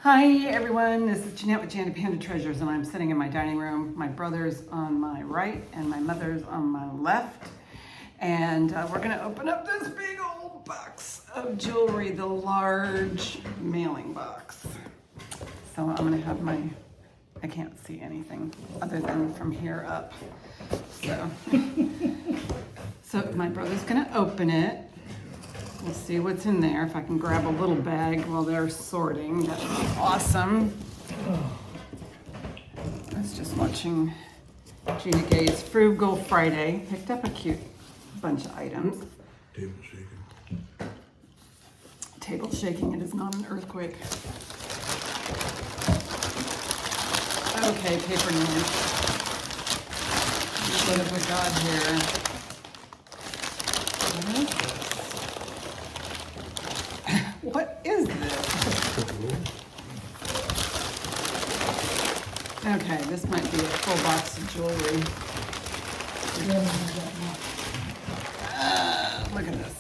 Hi everyone, this is Jeanette with Jandapanda Treasures, and I'm sitting in my dining room. My brother's on my right and my mother's on my left. And we're gonna open up this big old box of jewelry, the large mailing box. So I'm gonna have I can't see anything other than from here up. So my brother's gonna open it. We'll see what's in there. If I can grab a little bag while they're sorting, that would be awesome. I was just watching Gina Gay's Frugal Friday. Picked up a cute bunch of items. Table shaking. Table shaking, it is not an earthquake. Okay, paper news. What have we got here? What is this? Okay, this might be a full box of jewelry. Look at this.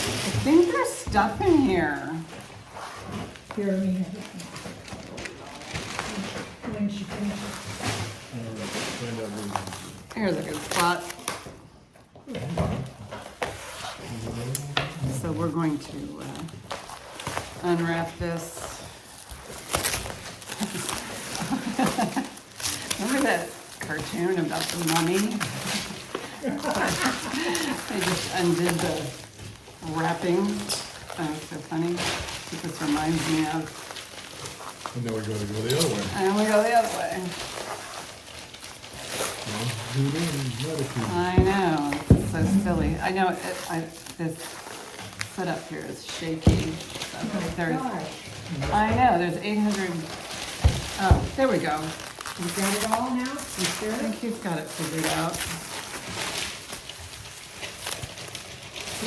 I think there's stuff in here. Here, let me have it. When she finishes. Here's a good spot. So we're going to unwrap this. Remember that cartoon about the mummy? They just undid the wrapping. Oh, it's so funny. What this reminds me of. And then we gotta go the other way. And we go the other way. I know, it's so silly. I know this setup here is shaky. So there's, I know, there's 800. Oh, there we go. You got it all now? You I sure? think he's got it figured out.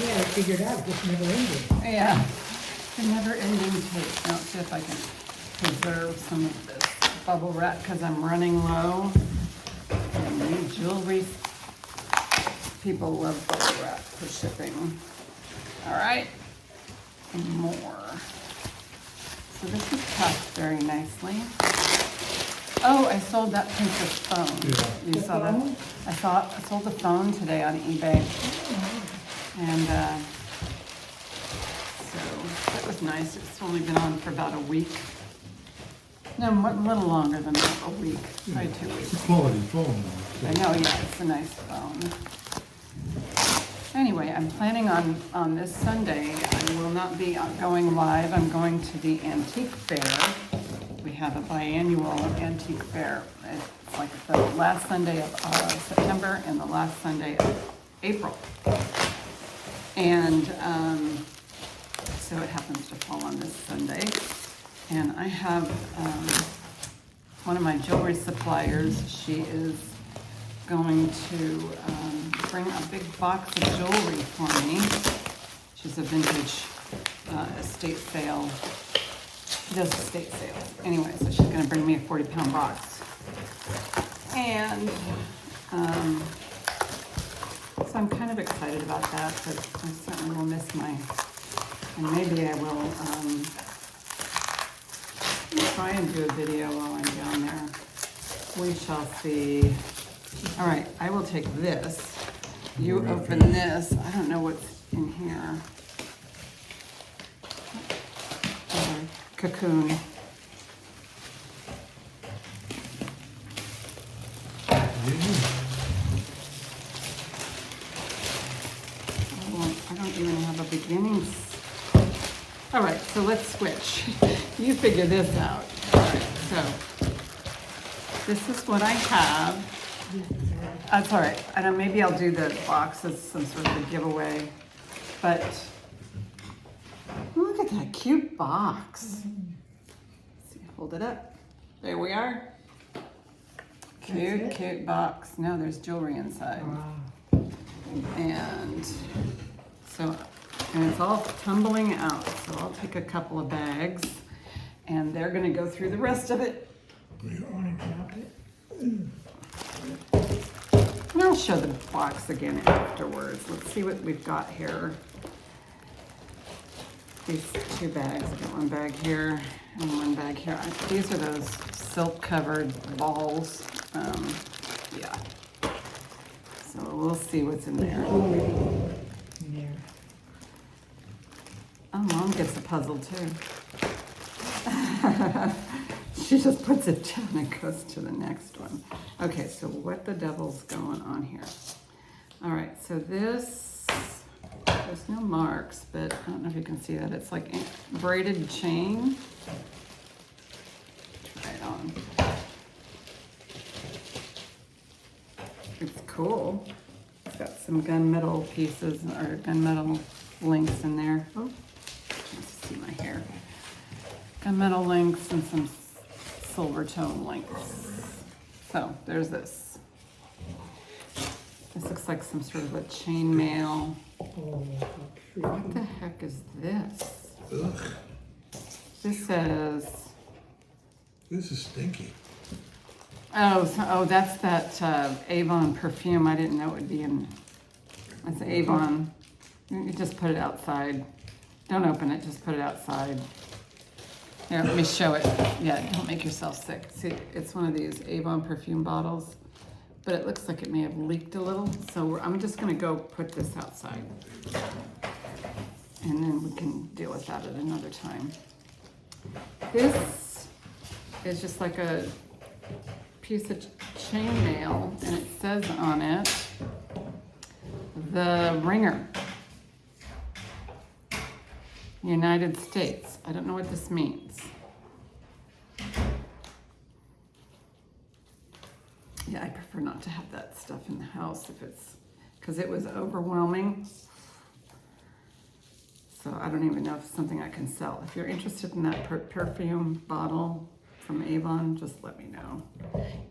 Yeah, I figured out, just never ended. Yeah, the never-ending tape. Now, let's see if I can preserve some of this bubble wrap because I'm running low. And new jewelry. People love bubble wrap for shipping. All right, and more. So this is tucked very nicely. Oh, I sold that Princess phone. Yeah. You saw that? I sold the phone today on eBay. And so that was nice. It's only been on for about a week. No, a little longer than that, a week, probably 2 weeks. It's a quality phone though. I know, yeah, it's a nice phone. Anyway, I'm planning on this Sunday, I will not be going live. I'm going to the antique fair. We have a biannual antique fair. It's like the last Sunday of September and the last Sunday of April. And so it happens to fall on this Sunday. And I have one of my jewelry suppliers. She is going to bring a big box of jewelry for me. She's a vintage estate sale. She does estate sales. Anyway, so she's going to bring me a 40-pound box. And so I'm kind of excited about that, but I certainly will miss and maybe I will try and do a video while I'm down there. We shall see. All right, I will take this. You open this. I don't know what's in here. Cocoon. I don't even have a beginning. All right, so let's switch. You figure this out. All right, so this is what I have. That's all right. I don't. Maybe I'll do the box as some sort of a giveaway. But look at that cute box. Let's see, hold it up. There we are. Cute, cute box. No, there's jewelry inside. Wow. And so, and it's all tumbling out. So I'll take a couple of bags and they're gonna go through the rest of it. You want to drop it? And I'll show the box again afterwards. Let's see what we've got here. these two bags. I got one bag here and one bag here. These are those silk covered balls. Yeah. So we'll see what's in there. Jewelry in there. Oh, Mom gets a puzzle too. She just puts it down and goes to the next one. Okay, so what the devil's going on here? All right, so this, there's no marks, but I don't know if you can see that. It's like a braided chain. Try it on. It's cool. It's got some gunmetal pieces or gunmetal links in there. Oh, let's see my hair. Gunmetal links and some silver tone links. So there's this. This looks like some sort of a chain mail. Oh, What the heck is this? Ugh, This says, this is stinky. oh, that's that Avon perfume. I didn't know it would be in, that's Avon. You just put it outside. Don't open it, just put it outside. Here, let me show it. Yeah, don't make yourself sick. See, it's one of these Avon perfume bottles, but it looks like it may have leaked a little. So I'm just gonna go put this outside. And then we can deal with that at another time. This is just like a piece of chainmail, and it says on it, the ringer. United States. I don't know what this means. Yeah, I prefer not to have that stuff in the house if it's, because it was overwhelming. So I don't even know if it's something I can sell. If you're interested in that perfume bottle from Avon, just let me know.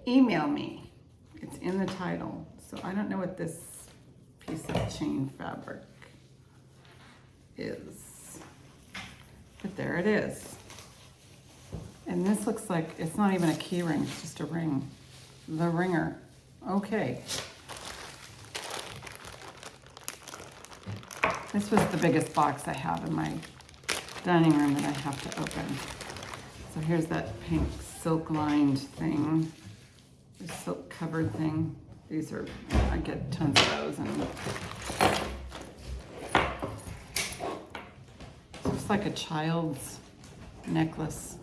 Email me. It's in the title. So I don't know what this piece of chain fabric is. But there it is. And this looks like, it's not even a key ring, it's just a ring. The ringer. Okay. This was the biggest box I have in my dining room that I have to open. So here's that pink silk lined thing. The silk covered thing. These are, I get tons of those. And looks like a child's necklace.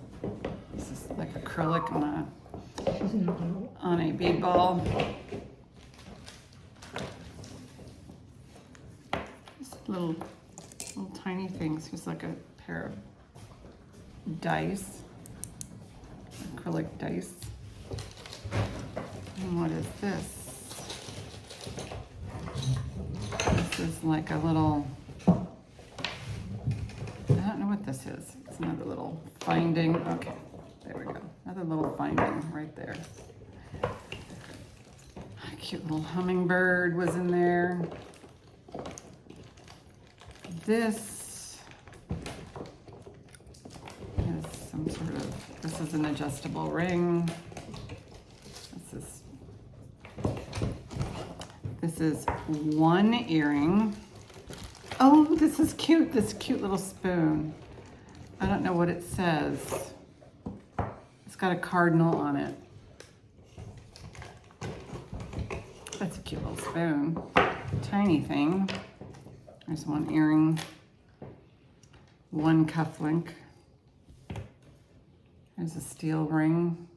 This is like acrylic on a bead ball. Just little tiny things. Just like a pair of dice, acrylic dice. And what is this? This is like a little, I don't know what this is. It's another little finding. Okay, there we go. Another little finding right there. A cute little hummingbird was in there. This is some sort of, this is an adjustable ring. This is one earring. Oh, this is cute. This cute little spoon. I don't know what it says. It's got a cardinal on it. That's a cute little spoon. Tiny thing. There's one earring. One cufflink. There's a steel ring.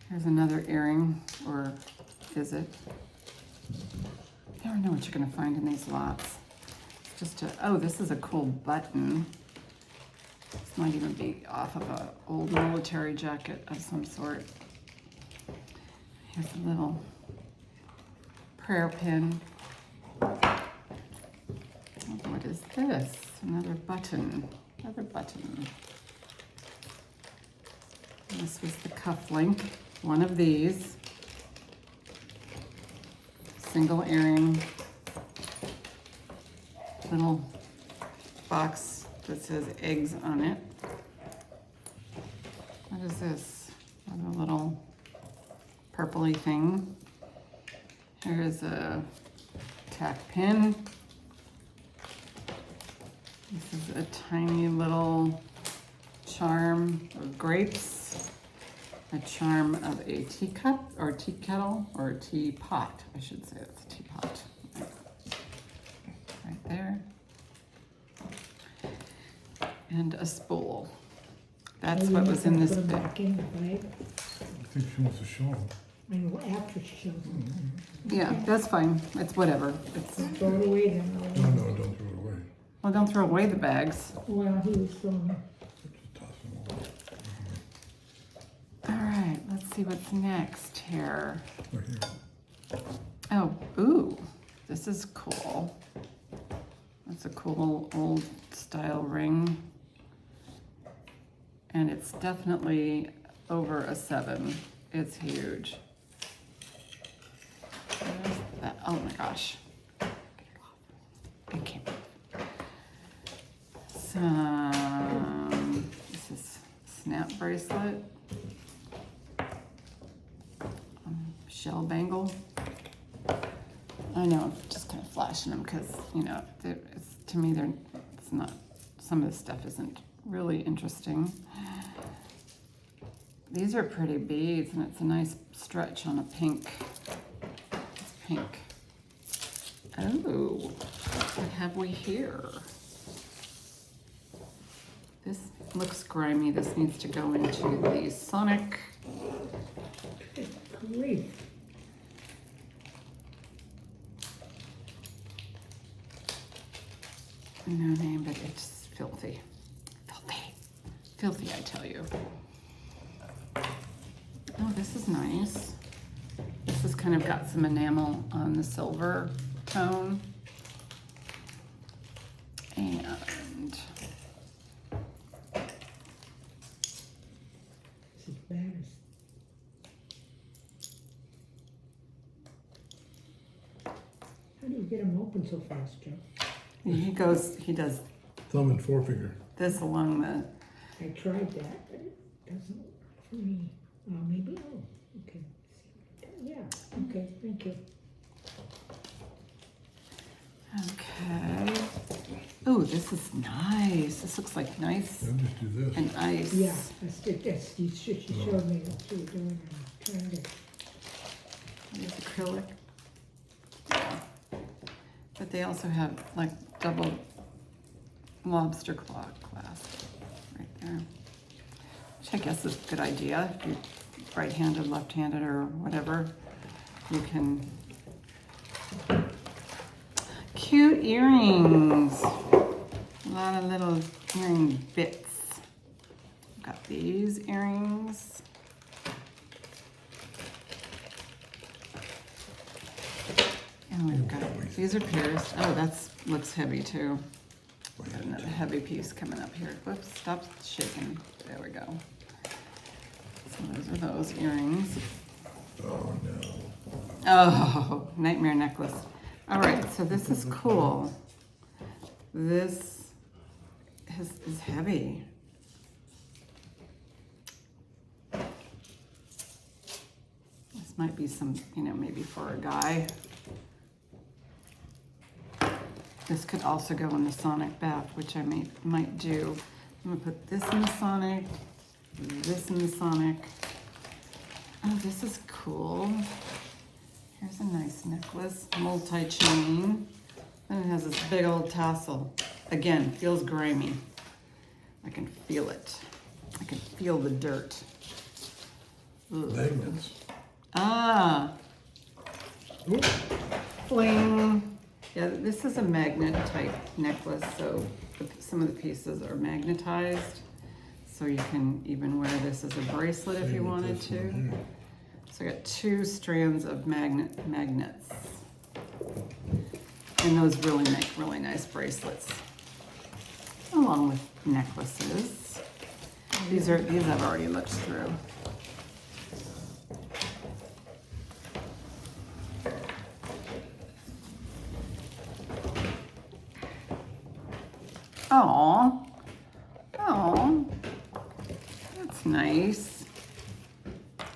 Here's another earring, or is it? I never know what you're gonna find in these lots. It's just a, oh, this is a cool button. This might even be off of an old military jacket of some sort. Here's a little prayer pin. What is this? Another button, another button. And this was the cuff link, one of these. Single earring, little box that says eggs on it. What is this? Another little purpley thing. Here's a tack pin. This is a tiny little charm of grapes, a charm of a teacup or tea kettle or a teapot. I should say it's a teapot. Right there. And a spool. That's what was in this Put them bag. back in the bag. I think she wants to show them. I know after she shows them. Yeah, that's fine. It's whatever. It's, Throw it away then. No, no, don't throw it away. well, don't throw away the bags. Well, he was throwing them. Just toss them away. All right, let's see what's next here. Right here. Oh, ooh, this is cool. That's a cool old style ring. And it's definitely over a 7. It's huge. What is that? Oh my gosh. Get it off. It can't move. This is snap bracelet. Shell bangle. I know, I'm just kind of flashing them because, you know, it's, to me, it's not, some of this stuff isn't really interesting. These are pretty beads, and it's a nice stretch on a pink. It's pink. Oh, what have we here? This looks grimy. This needs to go into the Sonic. Grief. No name, but it's filthy. Filthy. Filthy, I tell you. Oh, this is nice. This has kind of got some enamel on the silver tone. And This is bad as. How do you get them open so fast, Joe? he does Thumb and forefinger. this along the, I tried that, but it doesn't work for me. Maybe, okay. Yeah, okay, thank you. okay. Oh, this is nice. This looks like nice Then just do this. and ice. Yeah, she showed me what she was doing and trying to. There's acrylic. But they also have like double lobster claw clasp right there. Which I guess is a good idea. If you're right-handed, left-handed, or whatever, you can. Cute earrings. A lot of little earring bits. Got these earrings. And we've got, these are pierced. Oh, that's, looks heavy too. Got another heavy piece coming up here. Whoops, stop shaking. There we go. So those are those earrings. Oh, no. Oh, nightmare necklace. All right, so this is cool. This is heavy. This might be some, you know, maybe for a guy. This could also go in the Sonic bath, which I might do. I'm gonna put this in the Sonic, this in the Sonic. Oh, this is cool. Here's a nice necklace, multi-chain. And it has this big old tassel. Again, feels grimy. I can feel it. I can feel the dirt. Ugh. Magnets. Ah, Ooh, fling. Yeah, this is a magnet type necklace, so some of the pieces are magnetized. So you can even wear this as a bracelet if same you with wanted this one to. here. So I got 2 strands of magnets. And those really make really nice bracelets, along with necklaces. These I've already looked through. Oh, oh, that's nice.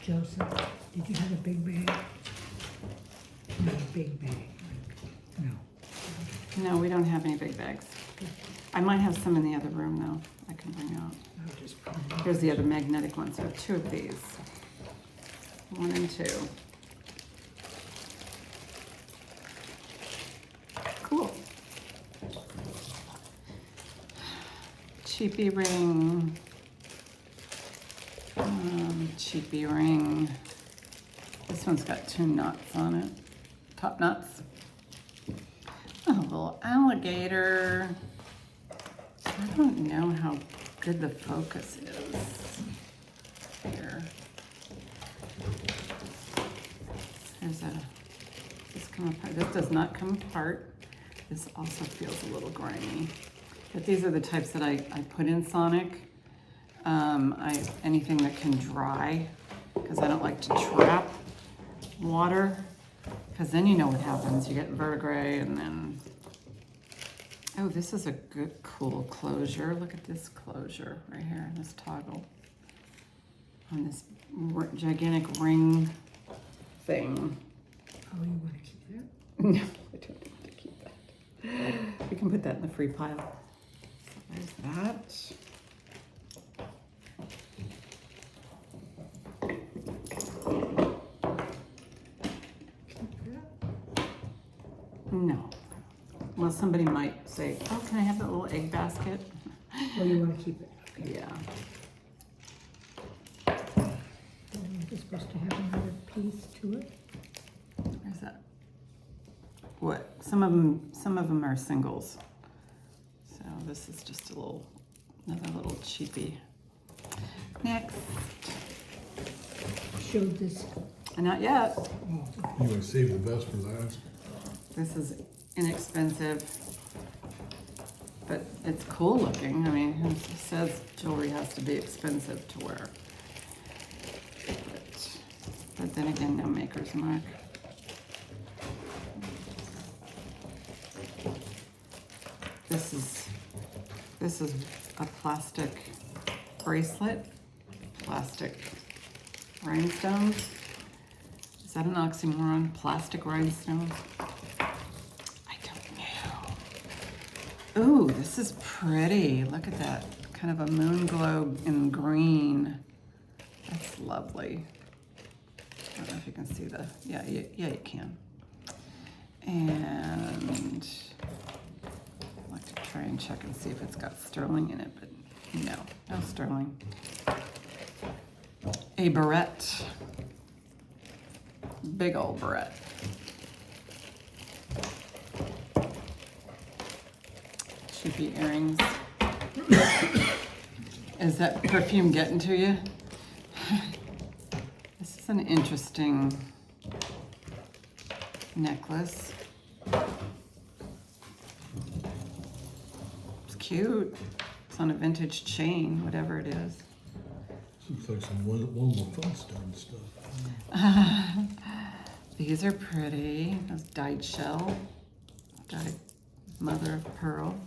Joseph, did you have a big bag? Not a big bag, no. No, we don't have any big bags. I might have some in the other room though, I can bring out. I'll just put it in. Here's the other magnetic ones, so I have 2 of these. 1 and 2. Cool. Cheapy ring. Cheapy ring. This one's got 2 knots on it. Top knots. A little alligator. I don't know how good the focus is here. There's a, this come apart. This does not come apart. This also feels a little grimy. But these are the types that I put in Sonic. Anything that can dry, because I don't like to trap water, because then you know what happens. You get verdigris and then, oh, this is a good, cool closure. Look at this closure right here, this toggle on this gigantic ring thing. Oh, you want to keep that? No, I don't want to keep that. We can put that in the free pile. So there's that. No. Well, somebody might say, oh, can I have that little egg basket? Oh, you want to keep it? Okay. Yeah. You're supposed to have another piece to it. Where's that? What? Some of them are singles. So this is just another little cheapie. Next. Showed this. Not yet. Oh, You want to save the best for last? This is inexpensive, but it's cool looking. I mean, it says jewelry has to be expensive to wear. But then again, no maker's mark. This is a plastic bracelet, plastic rhinestones. Is that an oxymoron? Plastic rhinestones? I don't know. Ooh, this is pretty. Look at that. Kind of a moon glow in green. That's lovely. I don't know if you can see yeah, you can. And I'd like to try and check and see if it's got sterling in it, but no sterling. A barrette. Big old barrette. Cheapy earrings. Is that perfume getting to you? This is an interesting necklace. It's cute. It's on a vintage chain, whatever it is. Looks like some Wilma Flintstone stuff. These are pretty. Those dyed shell, dyed mother of pearl.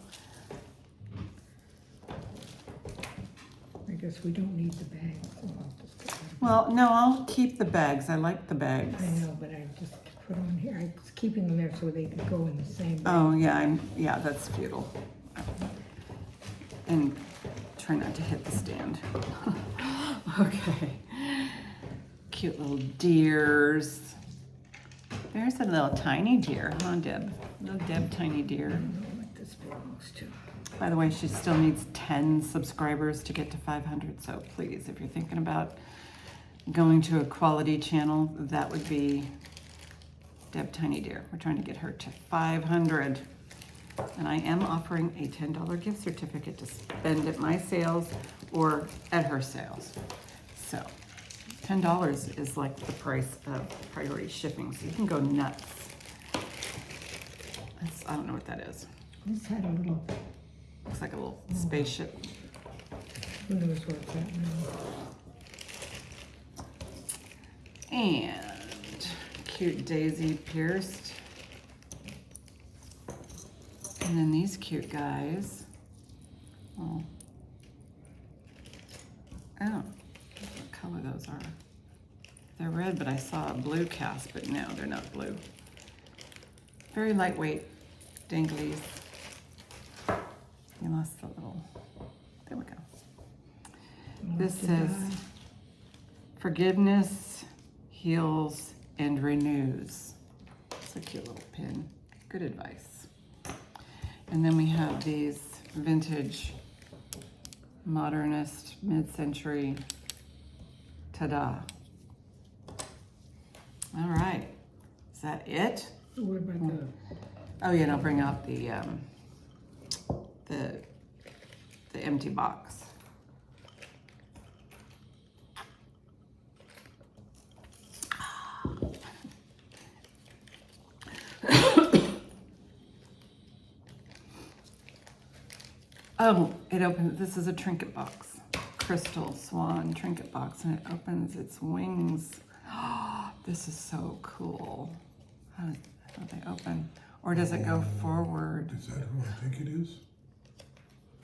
I guess we don't need the bags. So I'll just put them. Well, no, I'll keep the bags. I like the bags. I know, but I just put them here. I was keeping them there so they could go in the same bag. Oh, yeah, that's futile. And try not to hit the stand. Okay. Cute little deers. There's a little tiny deer, huh, Deb? Little Deb tiny deer. I don't know what this belongs to. By the way, she still needs 10 subscribers to get to 500, so please, if you're thinking about going to a quality channel, that would be Deb Tiny Deer. We're trying to get her to 500. And I am offering a $10 gift certificate to spend at my sales or at her sales. So $10 is like the price of priority shipping, so you can go nuts. I don't know what that is. This had a little, Looks like a little spaceship. who knows what it's at now. And cute daisy pierced. And then these cute guys. Oh, what color those are. They're red, but I saw a blue cast, but no, they're not blue. Very lightweight danglies. You lost the little, there we go. Love This to says, die. forgiveness heals and renews. It's a cute little pin. Good advice. And then we have these vintage, modernist, mid-century, ta-da. All right, is that it? What about the, Oh yeah, and I'll bring out the empty box. Oh, it opens, this is a trinket box. Crystal swan trinket box, and it opens its wings. This is so cool. How do they open? Or does it go forward? Is that who I think it is?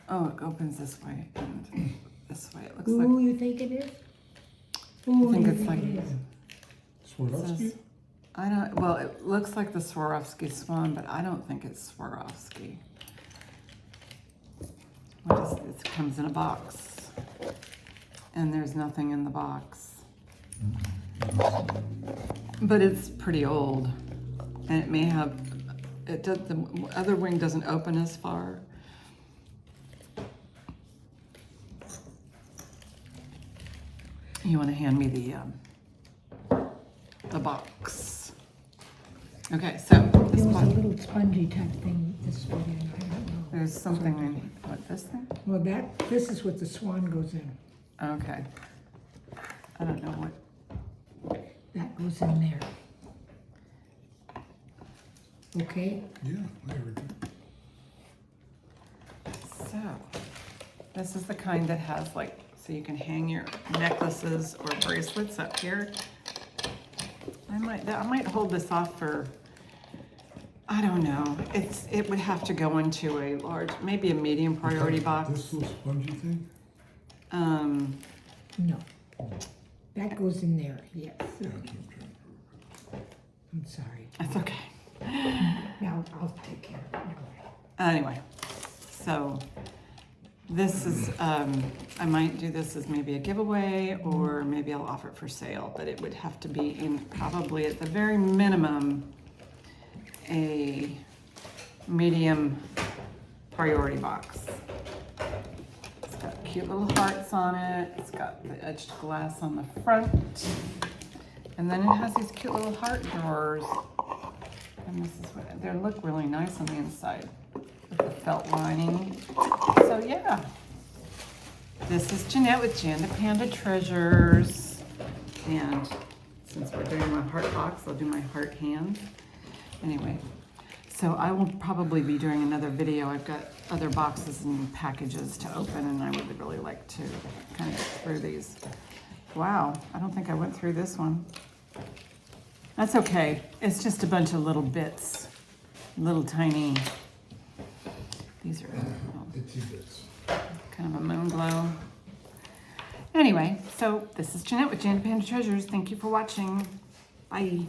Oh, it opens this way and this way. It looks who like, you think it is? I Who think you it's like, it is? Swarovski? says- I don't, well, it looks like the Swarovski swan, but I don't think it's Swarovski. What is, it comes in a box. And there's nothing in the box. But it's pretty old. And it may have, it does, the other wing doesn't open as far. You want to hand me the box. Okay, so this There was a box, little spongy type thing this way, and I don't know. there's something in, what, this thing? Well, this is what the swan goes in. Okay. I don't know what, That goes in there. Okay, Yeah, there we go. so, this is the kind that has like, so you can hang your necklaces or bracelets up here. I might hold this off for, I don't know. It would have to go into a large, maybe a medium priority box. This little spongy thing? no. That goes in there, yes. Yeah, that's what I'm trying to. I'm sorry. That's okay. Now, I'll take care of it. Anyway, so this is, I might do this as maybe a giveaway, or maybe I'll offer it for sale, but it would have to be in probably at the very minimum, a medium priority box. It's got cute little hearts on it. It's got the etched glass on the front. And then it has these cute little heart drawers. And this is what, they look really nice on the inside with the felt lining. So yeah, this is Jeanette with Jandapanda Treasures. And since we're doing my heart box, I'll do my heart hand. Anyway, so I will probably be doing another video. I've got other boxes and packages to open, and I would really like to kind of get through these. Wow, I don't think I went through this one. That's okay. It's just a bunch of little bits, little tiny. These are Itsy bits. kind of a moon glow. Anyway, so this is Jeanette with Jandapanda Treasures. Thank you for watching. Bye.